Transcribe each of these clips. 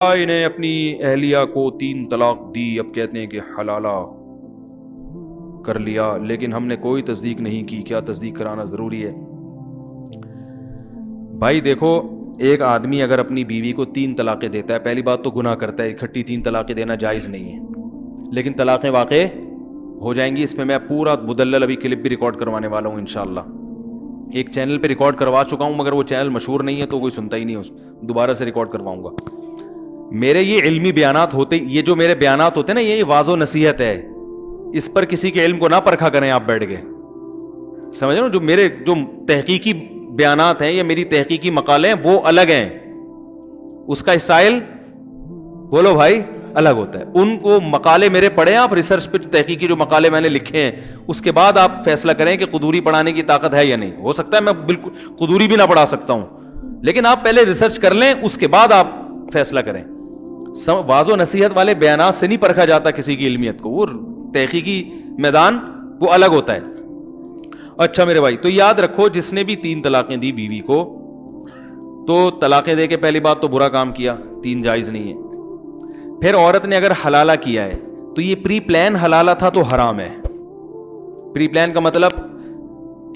نے اپنی اہلیہ کو 3 طلاق دی، اب کہتے ہیں کہ حلالہ کر لیا، لیکن ہم نے کوئی تصدیق نہیں کی، کیا تصدیق کرانا ضروری ہے؟ بھائی دیکھو، ایک آدمی اگر اپنی بیوی کو 3 طلاقیں دیتا ہے، پہلی بات تو گناہ کرتا ہے، اکٹھی 3 طلاقیں دینا جائز نہیں ہے، لیکن طلاقیں واقع ہو جائیں گی۔ اس میں پورا مدلل ابھی کلپ بھی ریکارڈ کروانے والا ہوں انشاءاللہ، ایک چینل پہ ریکارڈ کروا چکا ہوں، مگر وہ چینل مشہور نہیں ہے تو کوئی سنتا ہی نہیں، اس دوبارہ سے ریکارڈ کرواؤں گا۔ میرے یہ علمی بیانات ہوتے، یہ جو میرے بیانات ہوتے ہیں نا، یہ واضح و نصیحت ہے، اس پر کسی کے علم کو نہ پرکھا کریں آپ بیٹھ گئے، سمجھ رہے ہو؟ جو میرے جو تحقیقی بیانات ہیں یا میری تحقیقی مقالے ہیں وہ الگ ہیں، اس کا اسٹائل بولو بھائی الگ ہوتا ہے۔ ان کو مقالے میرے پڑھیں آپ، ریسرچ پہ تحقیقی جو مقالے میں نے لکھے ہیں، اس کے بعد آپ فیصلہ کریں کہ قدوری پڑھانے کی طاقت ہے یا نہیں۔ ہو سکتا ہے میں بالکل قدوری بھی نہ پڑھا سکتا ہوں، لیکن آپ پہلے ریسرچ کر لیں، اس کے بعد آپ فیصلہ کریں۔ واضح و نصیحت والے بیانات سے نہیں پرکھا جاتا کسی کی علمیت کو، وہ تحقیقی میدان وہ الگ ہوتا ہے۔ اچھا میرے بھائی، تو یاد رکھو، جس نے بھی 3 طلاقیں دی بیوی کو، تو طلاقیں دے کے پہلی بات تو برا کام کیا، 3 جائز نہیں ہے۔ پھر عورت نے اگر حلالہ کیا ہے تو یہ پری پلان حلالہ تھا تو حرام ہے۔ پری پلان کا مطلب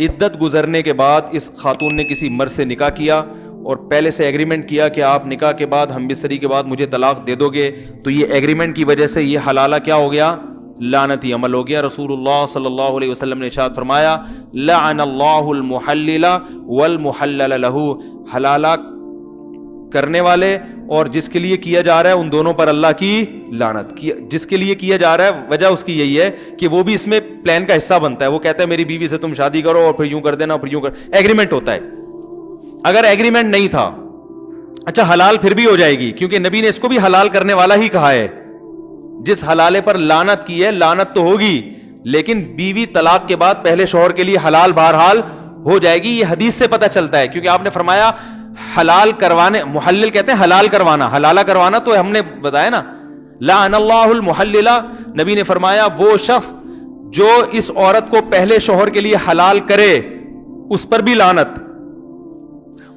عدت گزرنے کے بعد اس خاتون نے کسی مرد سے نکاح کیا اور پہلے سے ایگریمنٹ کیا کہ آپ نکاح کے بعد ہم بستری کے بعد مجھے طلاق دے دو گے، تو یہ ایگریمنٹ کی وجہ سے یہ حلالہ کیا ہو گیا؟ لعنتی عمل ہو گیا۔ رسول اللہ صلی اللہ علیہ وسلم نے ارشاد فرمایا، لعن اللہ المحلل والمحلل لہ، حلالہ کرنے والے اور جس کے لیے کیا جا رہا ہے ان دونوں پر اللہ کی لعنت۔ جس کے لیے کیا جا رہا ہے وجہ اس کی یہی ہے کہ وہ بھی اس میں پلان کا حصہ بنتا ہے، وہ کہتا ہے میری بیوی سے تم شادی کرو اور پھر یوں کر دینا، پھر یوں کر، ایگریمنٹ ہوتا ہے۔ اگر ایگریمنٹ نہیں تھا، اچھا حلال پھر بھی ہو جائے گی، کیونکہ نبی نے اس کو بھی حلال کرنے والا ہی کہا ہے۔ جس حلالے پر لعنت کی ہے، لعنت تو ہوگی، لیکن بیوی طلاق کے بعد پہلے شوہر کے لیے حلال بہرحال ہو جائے گی۔ یہ حدیث سے پتہ چلتا ہے، کیونکہ آپ نے فرمایا حلال کروانے، محلل کہتے ہیں حلال کروانا، حلالہ کروانا تو ہم نے بتایا نا، لعن اللہ المحلل، نبی نے فرمایا وہ شخص جو اس عورت کو پہلے شوہر کے لیے حلال کرے اس پر بھی لعنت،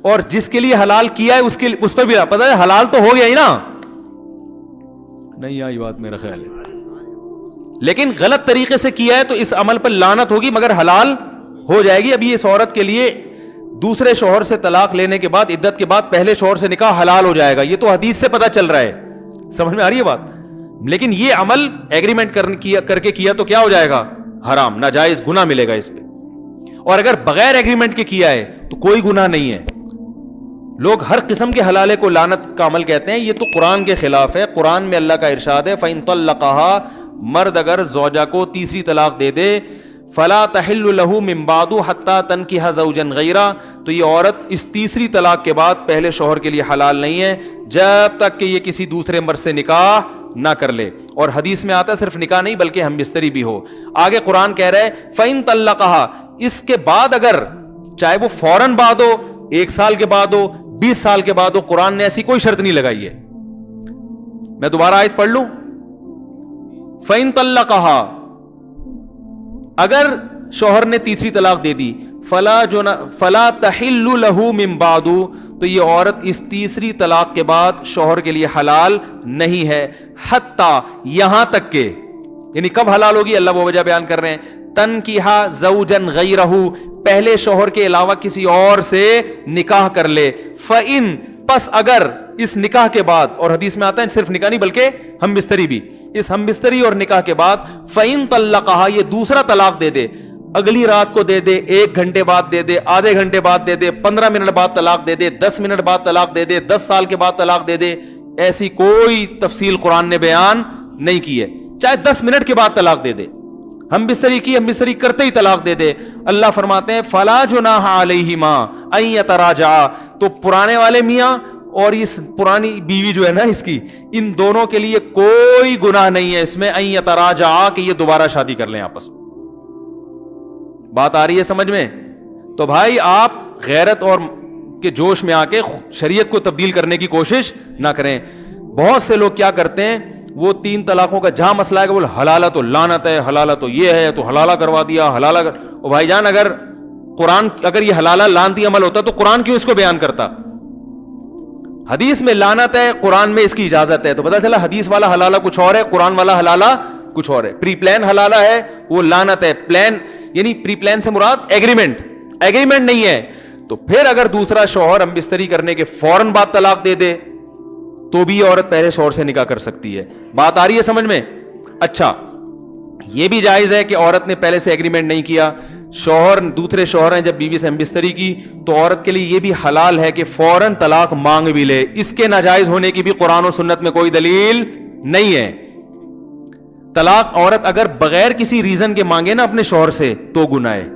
اور جس کے لیے حلال کیا ہے اس پر بھی پتہ ہے حلال تو ہو گیا ہی نا، نہیں آئی بات میرا خیال ہے، لیکن غلط طریقے سے کیا ہے تو اس عمل پر لعنت ہوگی، مگر حلال ہو جائے گی۔ ابھی اس عورت کے لیے دوسرے شوہر سے طلاق لینے کے بعد، عدت کے بعد پہلے شوہر سے نکاح حلال ہو جائے گا، یہ تو حدیث سے پتہ چل رہا ہے، سمجھ میں آ رہی ہے بات؟ لیکن یہ عمل ایگریمنٹ کر کے کیا تو کیا ہو جائے گا؟ حرام، ناجائز، گناہ ملے گا اس پہ۔ اور اگر بغیر ایگریمنٹ کے کیا ہے تو کوئی گناہ نہیں ہے۔ لوگ ہر قسم کے حلالے کو لعنت کا عمل کہتے ہیں، یہ تو قرآن کے خلاف ہے۔ قرآن میں اللہ کا ارشاد ہے، فَإِن طَلَّقَهَا، مرد اگر زوجہ کو تیسری طلاق دے دے، فَلَا تَحِلُّ لَهُ مِن بَعْدُ حَتَّى تَنكِحَ زَوْجًا غَيْرَهُ، تو یہ عورت اس تیسری طلاق کے بعد پہلے شوہر کے لیے حلال نہیں ہے جب تک کہ یہ کسی دوسرے مرد سے نکاح نہ کر لے۔ اور حدیث میں آتا ہے صرف نکاح نہیں بلکہ ہم بستری بھی ہو۔ آگے قرآن کہہ رہا ہے فَإِن طَلَّقَهَا، اس کے بعد اگر چاہے وہ فوراً بعد ہو، 1 سال کے بعد ہو، 20 سال کے بعد ہو، قرآن نے ایسی کوئی شرط نہیں لگائی ہے۔ میں دوبارہ آیت پڑھ لوں، فَإِن طَلَّقَهَا، اگر شوہر نے تیسری طلاق دے دی، فَلَا تَحِلُّ لَهُ مِن بَعْدُ، تو یہ عورت اس تیسری طلاق کے بعد شوہر کے لیے حلال نہیں ہے، حتی، یہاں تک کہ، یعنی کب حلال ہوگی اللہ وہ وجہ بیان کر رہے ہیں، تنکیحا زوجن غیرہ، پہلے شوہر کے علاوہ کسی اور سے نکاح کر لے، فَإِن، پس اگر اس نکاح کے بعد، اور حدیث میں آتا ہے صرف نکاح نہیں بلکہ ہم بستری بھی، اس ہم بستری اور نکاح کے بعد فَإِن طَلَّقَهَا، یہ دوسرا طلاق دے دے، اگلی رات کو دے دے، 1 گھنٹے بعد دے دے، آدھے گھنٹے بعد دے دے، 15 منٹ بعد طلاق دے دے، 10 منٹ بعد طلاق دے دے، 10 سال کے بعد طلاق دے دے، ایسی کوئی تفصیل قرآن نے بیان نہیں کی ہے۔ چاہے 10 منٹ کے بعد طلاق دے دے، ہم بستری کی، ہم بستری کرتے ہی طلاق دے دے، اللہ فرماتے ہیں فَلَا جُنَاحَ عَلَيْهِمَا أَن يَتَرَاجَعَا، تو پرانے والے میاں اور اس پرانی بیوی جو ہے نا اس کی، ان دونوں کے لیے کوئی گناہ نہیں ہے اس میں، أن يَتَرَاجَعَا، کہ یہ دوبارہ شادی کر لیں آپس میں۔ بات آ رہی ہے سمجھ میں؟ تو بھائی آپ غیرت اور کے جوش میں آ کے شریعت کو تبدیل کرنے کی کوشش نہ کریں۔ بہت سے لوگ کیا کرتے ہیں، وہ 3 طلاقوں کا جہاں مسئلہ ہے کہ بولے حلالہ تو لعنت ہے، حلالہ تو یہ ہے، تو حلالہ کروا دیا، حلالہ او بھائی جان، اگر قرآن، اگر یہ حلالہ لعنتی عمل ہوتا تو قرآن کیوں اس کو بیان کرتا؟ حدیث میں لعنت ہے, قرآن میں اس کی اجازت ہے. تو پتہ چلا حدیث والا حلالہ کچھ اور ہے, قرآن والا حلالہ کچھ اور ہے. پری پلان حلالہ ہے, وہ لعنت ہے. پلان یعنی پری پلان سے مراد ایگریمنٹ نہیں ہے. تو پھر اگر دوسرا شوہر ہم بستری کرنے کے فوراً بعد طلاق دے دے تو بھی عورت پہلے شوہر سے نکاح کر سکتی ہے. بات آ رہی ہے سمجھ میں؟ اچھا, یہ بھی جائز ہے کہ عورت نے پہلے سے ایگریمنٹ نہیں کیا, شوہر دوسرے شوہر ہیں جب بیوی سے ہم بستری کی تو عورت کے لیے یہ بھی حلال ہے کہ فوراً طلاق مانگ بھی لے. اس کے ناجائز ہونے کی بھی قرآن و سنت میں کوئی دلیل نہیں ہے. طلاق عورت اگر بغیر کسی ریزن کے مانگے نا اپنے شوہر سے تو گناہ ہے.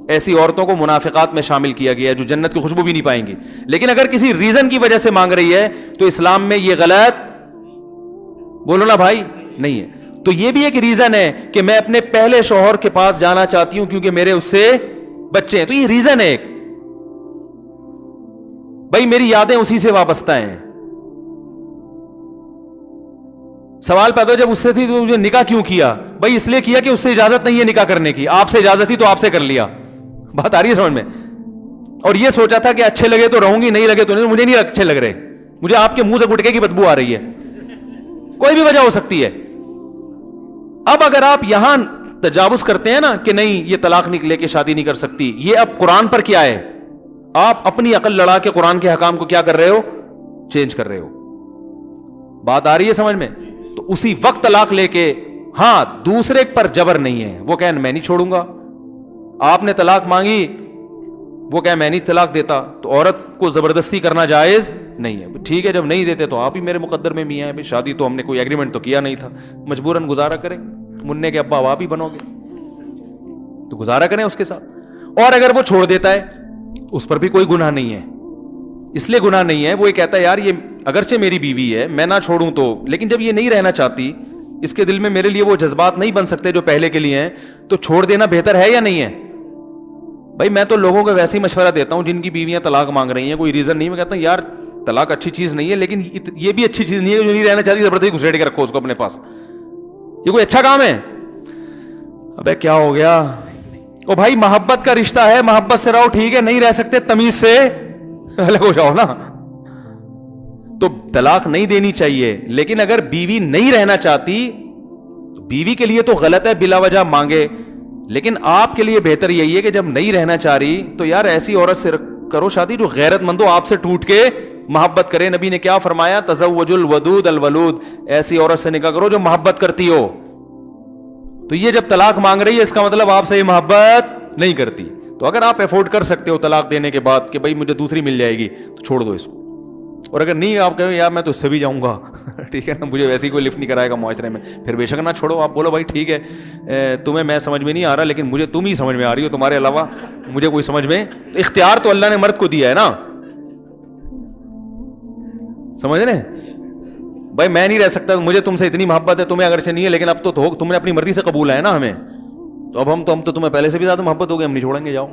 ایسی عورتوں کو منافقات میں شامل کیا گیا ہے جو جنت کی خوشبو بھی نہیں پائیں گی. لیکن اگر کسی ریزن کی وجہ سے مانگ رہی ہے تو اسلام میں یہ غلط, بولو نا بھائی, نہیں ہے. تو یہ بھی ایک ریزن ہے کہ میں اپنے پہلے شوہر کے پاس جانا چاہتی ہوں کیونکہ میرے اس سے بچے ہیں. تو یہ ریزن ہے ایک, بھائی میری یادیں اسی سے وابستہ ہیں. سوال پیدا جب اس سے تھی تو مجھے نکاح کیوں کیا؟ بھائی اس لیے کیا کہ اس سے اجازت نہیں ہے نکاح کرنے کی, آپ سے اجازت تھی تو آپ سے کر لیا. بات آ رہی ہے سمجھ میں؟ اور یہ سوچا تھا کہ اچھے لگے تو رہوں گی, نہیں لگے تو نہیں. مجھے نہیں اچھے لگ رہے, مجھے آپ کے منہ سے گٹکے کی بدبو آ رہی ہے. کوئی بھی وجہ ہو سکتی ہے. اب اگر آپ یہاں تجاوز کرتے ہیں نا کہ نہیں یہ طلاق لے کے شادی نہیں کر سکتی, یہ اب قرآن پر کیا ہے؟ آپ اپنی عقل لڑا کے قرآن کے حکام کو کیا کر رہے ہو؟ چینج کر رہے ہو. بات آ رہی ہے سمجھ میں؟ تو اسی وقت طلاق لے کے, ہاں دوسرے پر جبر نہیں ہے, وہ کہیں میں نہیں چھوڑوں گا. آپ نے طلاق مانگی, وہ کہیں میں نہیں طلاق دیتا, تو عورت کو زبردستی کرنا جائز نہیں ہے. ٹھیک ہے جب نہیں دیتے تو آپ ہی میرے مقدر میں میاں ہیں, شادی تو ہم نے کوئی ایگریمنٹ تو کیا نہیں تھا, مجبوراً گزارا کریں. مننے کے ابا آپ ہی بنو گے تو گزارا کریں اس کے ساتھ. اور اگر وہ چھوڑ دیتا ہے اس پر بھی کوئی گناہ نہیں ہے. اس لیے گناہ نہیں ہے, وہ یہ کہتا ہے یار یہ اگرچہ میری بیوی ہے میں نہ چھوڑوں تو, لیکن جب یہ نہیں رہنا چاہتی, اس کے دل میں میرے لیے وہ جذبات نہیں بن سکتے جو پہلے کے لیے ہیں, تو چھوڑ دینا بہتر ہے یا نہیں ہے؟ بھائی میں تو لوگوں کو ویسے ہی مشورہ دیتا ہوں جن کی بیویاں طلاق مانگ رہی ہیں, کوئی ریزن نہیں. میں کہتا ہوں یار طلاق اچھی چیز نہیں ہے, لیکن یہ بھی اچھی چیز نہیں ہے جو نہیں رہنا چاہتی زبردستی گھسیٹ کے رکھو اس کو اپنے پاس. یہ کوئی اچھا کام ہے؟ ابے کیا ہو گیا؟ او بھائی محبت کا رشتہ ہے, محبت سے رہو, ٹھیک ہے نہیں رہ سکتے تمیز سے الگ ہو جاؤ نا. تو طلاق نہیں دینی چاہیے, لیکن اگر بیوی نہیں رہنا چاہتی تو بیوی کے لیے تو غلط ہے بلا وجہ مانگے, لیکن آپ کے لیے بہتر یہی ہے کہ جب نہیں رہنا چاہ رہی تو یار ایسی عورت سے کرو شادی جو غیرت مند ہو, آپ سے ٹوٹ کے محبت کرے. نبی نے کیا فرمایا؟ تزوج الودود الولود, ایسی عورت سے نکاح کرو جو محبت کرتی ہو. تو یہ جب طلاق مانگ رہی ہے اس کا مطلب آپ سے یہ محبت نہیں کرتی. تو اگر آپ افورڈ کر سکتے ہو طلاق دینے کے بعد کہ بھائی مجھے دوسری مل جائے گی تو چھوڑ دو اس کو. اور اگر نہیں آپ کہیں یار میں تو اس سے بھی جاؤں گا ٹھیک ہے نا, مجھے ویسے ہی کوئی لفٹ نہیں کرائے گا معاشرے میں, پھر بے شک نہ چھوڑو. آپ بولو بھائی ٹھیک ہے تمہیں میں سمجھ میں نہیں آ رہا لیکن مجھے تم ہی سمجھ میں آ رہی ہو, تمہارے علاوہ مجھے کوئی سمجھ میں. تو اختیار تو اللہ نے مرد کو دیا ہے نا, سمجھ رہے بھائی میں نہیں رہ سکتا, مجھے تم سے اتنی محبت ہے, تمہیں اگرچہ نہیں ہے لیکن اب تو تم نے اپنی مرضی سے قبول ہے نا ہمیں, تو اب ہم تو تمہیں پہلے سے بھی زیادہ محبت ہو گئی, ہم نہیں چھوڑیں گے, جاؤ.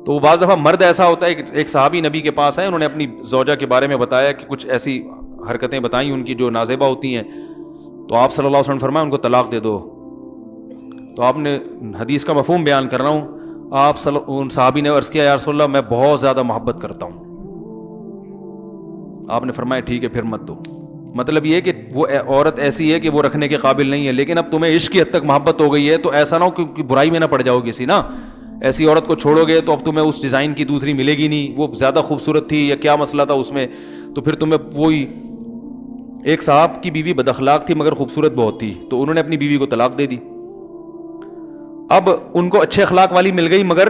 تو بعض دفعہ مرد ایسا ہوتا ہے, ایک صحابی نبی کے پاس آئے, انہوں نے اپنی زوجہ کے بارے میں بتایا کہ کچھ ایسی حرکتیں بتائیں ان کی جو نازیبہ ہوتی ہیں, تو آپ صلی اللہ علیہ وسلم فرمایا ان کو طلاق دے دو. تو آپ نے حدیث کا مفہوم بیان کر رہا ہوں, آپ ان صحابی نے عرض کیا یا رسول اللہ میں بہت زیادہ محبت کرتا ہوں. آپ نے فرمایا ٹھیک ہے پھر مت دو. مطلب یہ کہ وہ عورت ایسی ہے کہ وہ رکھنے کے قابل نہیں ہے, لیکن اب تمہیں عشق کی حد تک محبت ہو گئی ہے تو ایسا نہ ہو کہ برائی میں نہ پڑ جاؤ کسی نا. ایسی عورت کو چھوڑو گے تو اب تمہیں اس ڈیزائن کی دوسری ملے گی نہیں, وہ زیادہ خوبصورت تھی یا کیا مسئلہ تھا اس میں, تو پھر تمہیں وہی. ایک صاحب کی بیوی بد اخلاق تھی مگر خوبصورت بہت تھی, تو انہوں نے اپنی بیوی کو طلاق دے دی. اب ان کو اچھے اخلاق والی مل گئی مگر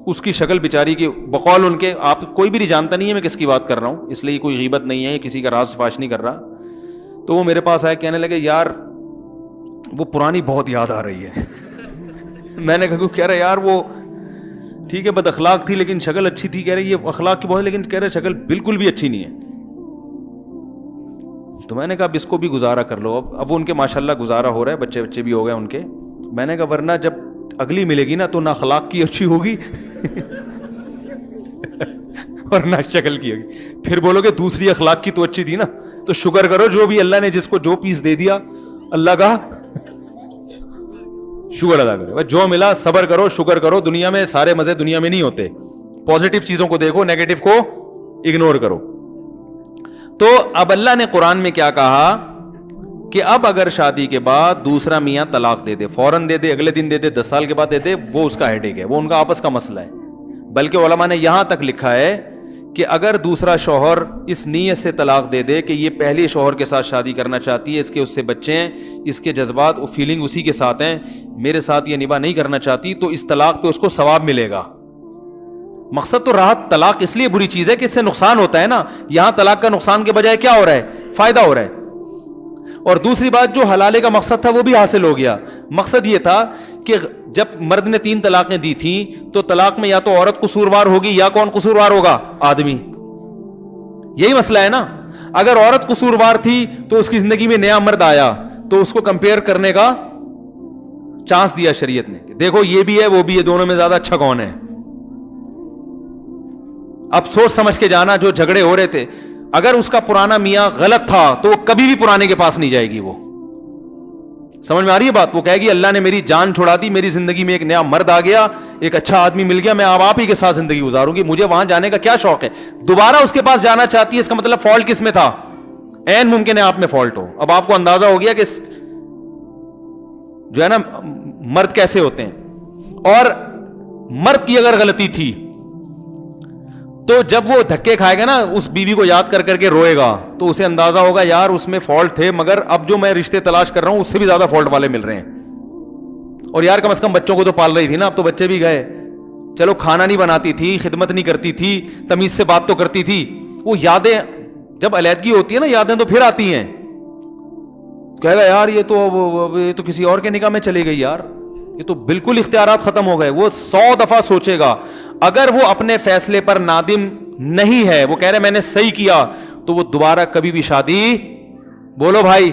اس کی شکل بیچاری کی بقول ان کے, آپ کوئی بھی نہیں جانتا نہیں ہے میں کس کی بات کر رہا ہوں, اس لیے کوئی غیبت نہیں ہے, کسی کا راز فاش نہیں کر رہا. تو وہ میرے پاس آئے, کہنے لگے یار وہ پرانی بہت یاد آ رہی ہے. میں نے کہا کہہ رہے یار وہ ٹھیک ہے بد اخلاق تھی لیکن شکل اچھی تھی. کہہ رہے یہ اخلاق کی بہت, لیکن کہہ رہے شکل بالکل بھی اچھی نہیں ہے. تو میں نے کہا اب اس کو بھی گزارا کر لو. اب وہ ان کے ماشاءاللہ گزارا ہو رہا ہے, بچے بھی ہو گئے ان کے. میں نے کہا ورنہ جب اگلی ملے گی نا تو نہ اخلاق کی اچھی ہوگی اور نہ شکل کی ہوگی. پھر بولو کہ دوسری اخلاق کی تو اچھی تھی نا. تو شکر کرو جو بھی اللہ نے جس کو جو پیس دے دیا اللہ کا شکر ادا کرو, جو ملا صبر کرو, شکر کرو. دنیا میں سارے مزے دنیا میں نہیں ہوتے. پازیٹیو چیزوں کو دیکھو, نیگیٹو کو اگنور کرو. تو اب اللہ نے قرآن میں کیا کہا کہ اب اگر شادی کے بعد دوسرا میاں طلاق دے دے، فوراً دے دے، اگلے دن دے دے، 10 سال کے بعد دے دے، وہ اس کا ہیڈیک ہے، وہ ان کا آپس کا مسئلہ ہے. بلکہ علماء نے یہاں تک لکھا ہے کہ اگر دوسرا شوہر اس نیت سے طلاق دے دے کہ یہ پہلے شوہر کے ساتھ شادی کرنا چاہتی ہے، اس کے اس سے بچے ہیں، اس کے جذبات و فیلنگ اسی کے ساتھ ہیں، میرے ساتھ یہ نباہ نہیں کرنا چاہتی، تو اس طلاق پہ اس کو ثواب ملے گا. مقصد تو راحت، طلاق اس لیے بری چیز ہے کہ اس سے نقصان ہوتا ہے نا. یہاں طلاق کا نقصان کے بجائے کیا ہو رہا ہے؟ فائدہ ہو رہا ہے. اور دوسری بات، جو حلالے کا مقصد تھا وہ بھی حاصل ہو گیا. مقصد یہ تھا کہ جب مرد نے 3 طلاقیں دی تھیں تو طلاق میں یا تو عورت قصوروار ہوگی یا کون قصوروار ہوگا؟ آدمی. یہی مسئلہ ہے نا. اگر عورت قصوروار تھی تو اس کی زندگی میں نیا مرد آیا تو اس کو کمپیئر کرنے کا چانس دیا شریعت نے، دیکھو یہ بھی ہے وہ بھی ہے، دونوں میں زیادہ اچھا کون ہے. اب سوچ سمجھ کے جانا. جو جھگڑے ہو رہے تھے، اگر اس کا پرانا میاں غلط تھا تو وہ کبھی بھی پرانے کے پاس نہیں جائے گی. وہ سمجھ میں آ رہی ہے بات؟ وہ کہے گی اللہ نے میری جان چھڑا دی، میری زندگی میں ایک نیا مرد آ گیا، ایک اچھا آدمی مل گیا، میں اب آپ ہی کے ساتھ زندگی گزاروں گی، مجھے وہاں جانے کا کیا شوق ہے. دوبارہ اس کے پاس جانا چاہتی ہے، اس کا مطلب فالٹ کس میں تھا؟ عین ممکن ہے آپ میں فالٹ ہو. اب آپ کو اندازہ ہو گیا کہ جو ہے نا مرد کیسے ہوتے ہیں. اور مرد کی اگر غلطی تھی تو جب وہ دھکے کھائے گا نا، اس بیوی کو یاد کر کر کے روئے گا، تو اسے اندازہ ہوگا یار اس میں فالٹ تھے، مگر اب جو میں رشتے تلاش کر رہا ہوں اس سے بھی زیادہ فالٹ والے مل رہے ہیں. اور یار کم از کم بچوں کو تو پال رہی تھی نا، اب تو بچے بھی گئے. چلو کھانا نہیں بناتی تھی، خدمت نہیں کرتی تھی، تمیز سے بات تو کرتی تھی. وہ یادیں جب علیحدگی ہوتی ہے نا، یادیں تو پھر آتی ہیں. کہے گا یار یہ تو کسی اور کے نکاح میں چلی گئی، یار یہ تو بالکل اختیارات ختم ہو گئے. وہ 100 دفعہ سوچے گا. اگر وہ اپنے فیصلے پر نادم نہیں ہے، وہ کہہ رہے میں نے صحیح کیا، تو وہ دوبارہ کبھی بھی شادی، بولو بھائی،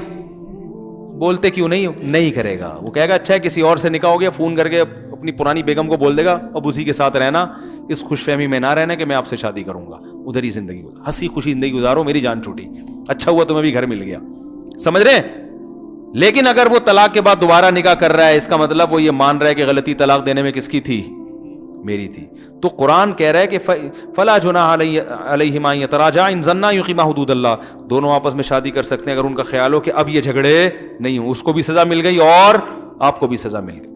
بولتے کیوں نہیں کرے گا. وہ کہے گا اچھا ہے کسی اور سے نکاح ہو گیا، فون کر کے اپنی پرانی بیگم کو بول دے گا اب اسی کے ساتھ رہنا، اس خوش فہمی میں نہ رہنا کہ میں آپ سے شادی کروں گا، ادھر ہی زندگی ہنسی خوشی زندگی گزارو، میری جان چھوٹی، اچھا ہوا تمہیں بھی گھر مل گیا. سمجھ رہے ہیں؟ لیکن اگر وہ طلاق کے بعد دوبارہ نکاح کر رہا ہے، اس کا مطلب وہ یہ مان رہا ہے کہ غلطی طلاق دینے میں کس کی تھی؟ میری تھی. تو قرآن کہہ رہا ہے کہ فلا جناح علیہما ان یتراجعا ان ظنا یقیما حدود اللہ. دونوں آپس میں شادی کر سکتے ہیں اگر ان کا خیال ہو کہ اب یہ جھگڑے نہیں ہوں. اس کو بھی سزا مل گئی اور آپ کو بھی سزا مل گئی.